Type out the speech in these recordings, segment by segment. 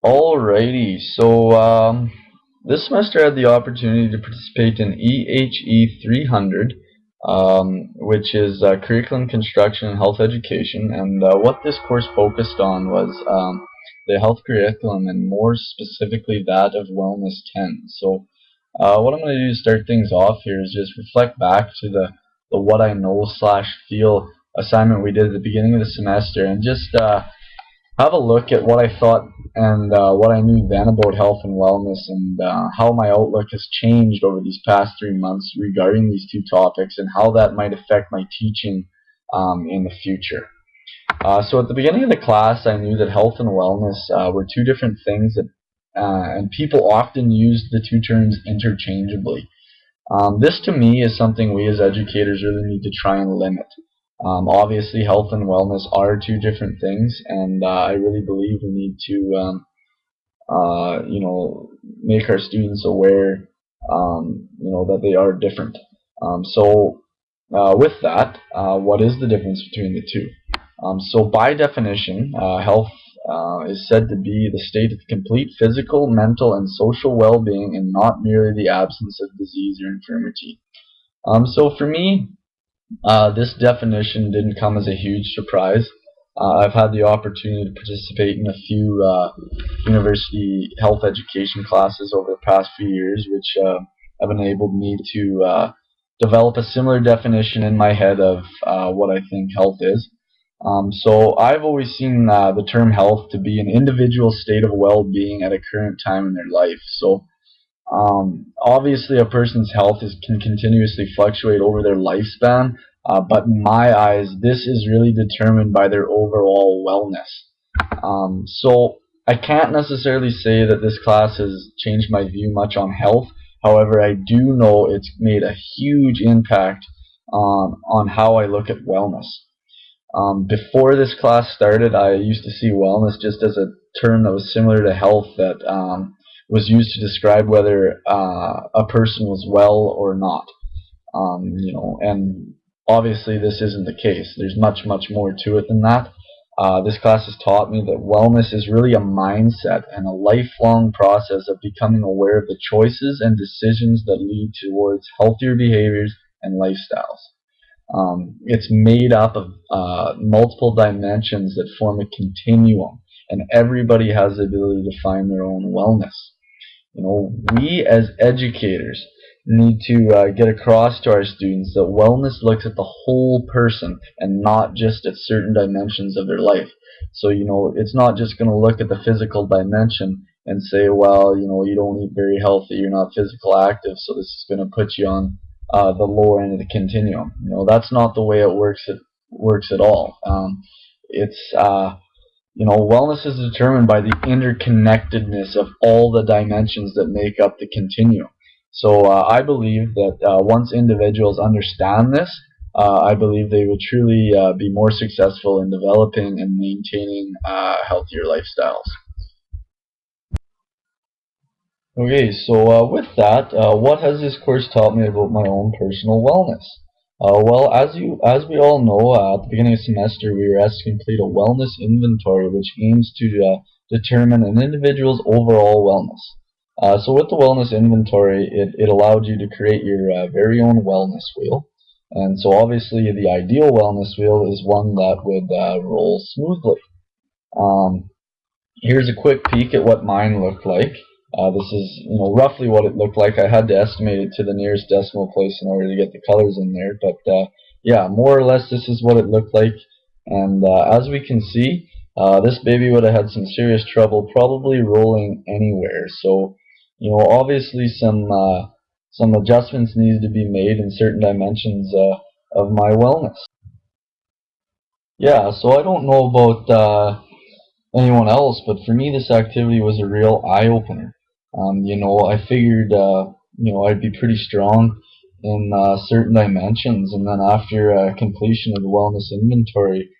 Alrighty, this semester I had the opportunity to participate in EHE 300, which is Curriculum Construction and Health Education, and what this course focused on was the health curriculum and more specifically that of Wellness 10. What I'm going to do to start things off here is just reflect back to the what I know slash feel assignment we did at the beginning of the semester and just have a look at what I thought and what I knew then about health and wellness and how my outlook has changed over these past 3 months regarding these two topics and how that might affect my teaching in the future. So at the beginning of the class, I knew that health and wellness were two different things that, and people often used the two terms interchangeably. This to me is something we as educators really need to try and limit. Obviously, health and wellness are two different things, and I really believe we need to, make our students aware, that they are different. With that, what is the difference between the two? By definition, health is said to be the state of complete physical, mental, and social well-being, and not merely the absence of disease or infirmity. For me, this definition didn't come as a huge surprise. I've had the opportunity to participate in a few university health education classes over the past few years, which have enabled me to develop a similar definition in my head of what I think health is. I've always seen the term health to be an individual state of well-being at a current time in their life. Obviously, a person's health can continuously fluctuate over their lifespan, but in my eyes, this is really determined by their overall wellness. I can't necessarily say that this class has changed my view much on health. However, I do know it's made a huge impact on how I look at wellness. Before this class started, I used to see wellness just as a term that was similar to health that was used to describe whether a person was well or not. And obviously this isn't the case. There's much, much more to it than that. This class has taught me that wellness is really a mindset and a lifelong process of becoming aware of the choices and decisions that lead towards healthier behaviors and lifestyles. It's made up of multiple dimensions that form a continuum, and everybody has the ability to find their own wellness. We as educators need to get across to our students that wellness looks at the whole person and not just at certain dimensions of their life. It's not just going to look at the physical dimension and say, well, you don't eat very healthy, you're not physical active, so this is going to put you on the lower end of the continuum. That's not the way it works at all. Wellness is determined by the interconnectedness of all the dimensions that make up the continuum. I believe that once individuals understand this, I believe they will truly be more successful in developing and maintaining healthier lifestyles. Okay, with that, what has this course taught me about my own personal wellness? Well, as we all know, at the beginning of the semester, we were asked to complete a wellness inventory, which aims to determine an individual's overall wellness. With the wellness inventory, it allowed you to create your very own wellness wheel. And so obviously the ideal wellness wheel is one that would roll smoothly. Here's a quick peek at what mine looked like. This is roughly what it looked like. I had to estimate it to the nearest decimal place in order to get the colors in there. But yeah, more or less this is what it looked like. And as we can see, this baby would have had some serious trouble probably rolling anywhere. Obviously some adjustments needed to be made in certain dimensions of my wellness. Yeah, so I don't know about anyone else, but for me this activity was a real eye-opener. I figured I'd be pretty strong in certain dimensions, and then after completion of the wellness inventory,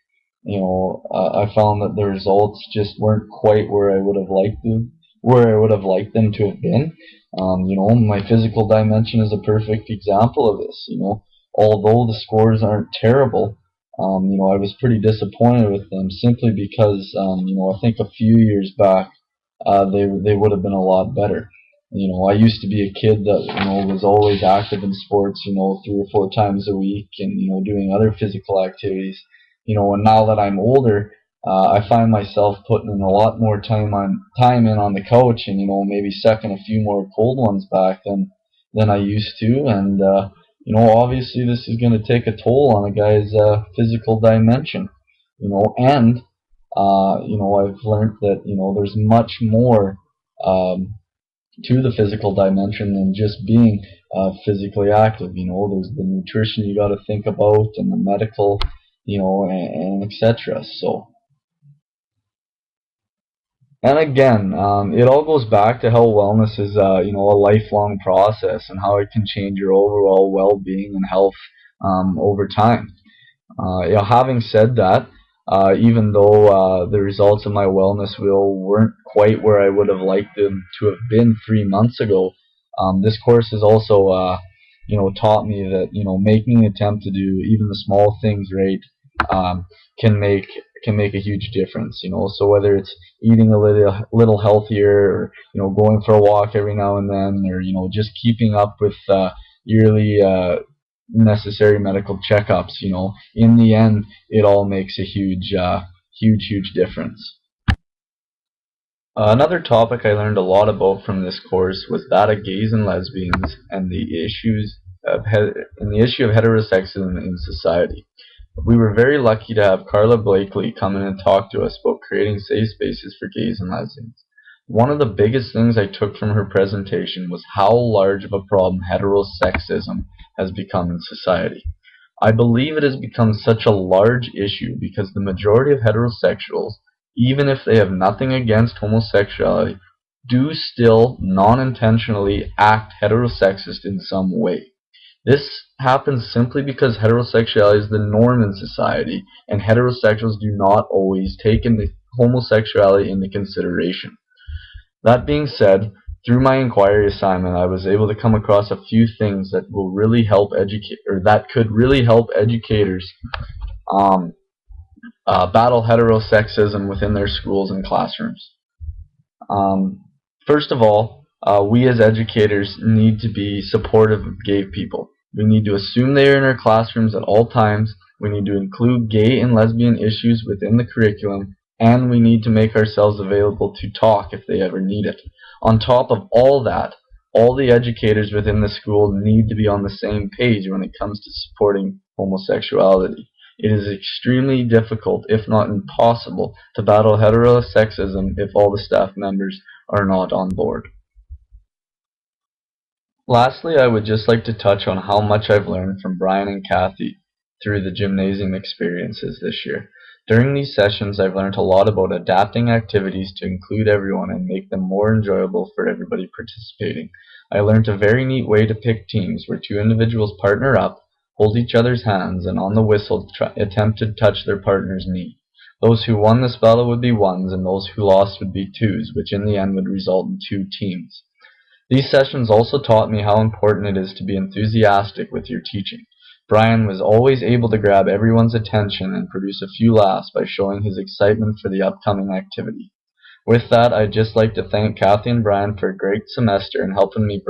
I found that the results just weren't quite where I would have liked them to have been. My physical dimension is a perfect example of this. Although the scores aren't terrible, I was pretty disappointed with them simply because, I think a few years back, they would have been a lot better. I used to be a kid that was always active in sports, 3 or 4 times a week, and doing other physical activities. And now that I'm older, I find myself putting in a lot more time in on the couch, and maybe sucking a few more cold ones back than I used to, and obviously this is going to take a toll on a guy's physical dimension, and I've learned that there's much more um, to the physical dimension than just being physically active. There's the nutrition you got to think about, and the medical, and etc. So, and again, it all goes back to how wellness is, a lifelong process, and how it can change your overall well-being and health over time. Having said that, even though the results of my wellness wheel weren't quite where I would have liked them to have been 3 months ago, this course has also, taught me that making an attempt to do even the small things right um, can make a huge difference. So whether it's eating a little healthier, or going for a walk every now and then, or just keeping up with yearly necessary medical checkups. In the end, it all makes a huge difference. Another topic I learned a lot about from this course was that of gays and lesbians, and the issue of heterosexism in society. We were very lucky to have Carla Blakely come in and talk to us about creating safe spaces for gays and lesbians. One of the biggest things I took from her presentation was how large of a problem heterosexism has become in society. I believe it has become such a large issue because the majority of heterosexuals, even if they have nothing against homosexuality, do still non-intentionally act heterosexist in some way. This happens simply because heterosexuality is the norm in society, and heterosexuals do not always take homosexuality into consideration. That being said, through my inquiry assignment, I was able to come across a few things that will really help educate, or that could really help educators um, battle heterosexism within their schools and classrooms. Um, First of all, we as educators need to be supportive of gay people. We need to assume they are in our classrooms at all times. We need to include gay and lesbian issues within the curriculum, and we need to make ourselves available to talk if they ever need it. On top of all that, all the educators within the school need to be on the same page when it comes to supporting homosexuality. It is extremely difficult, if not impossible, to battle heterosexism if all the staff members are not on board. Lastly, I would just like to touch on how much I've learned from Brian and Kathy through the gymnasium experiences this year. During these sessions, I've learned a lot about adapting activities to include everyone and make them more enjoyable for everybody participating. I learned a very neat way to pick teams where two individuals partner up, hold each other's hands, and on the whistle attempt to touch their partner's knee. Those who won this battle would be ones, and those who lost would be twos, which in the end would result in two teams. These sessions also taught me how important it is to be enthusiastic with your teaching. Brian was always able to grab everyone's attention and produce a few laughs by showing his excitement for the upcoming activity. With that, I'd just like to thank Kathy and Brian for a great semester and helping me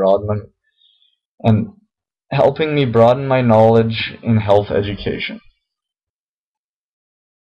broaden my knowledge in health education.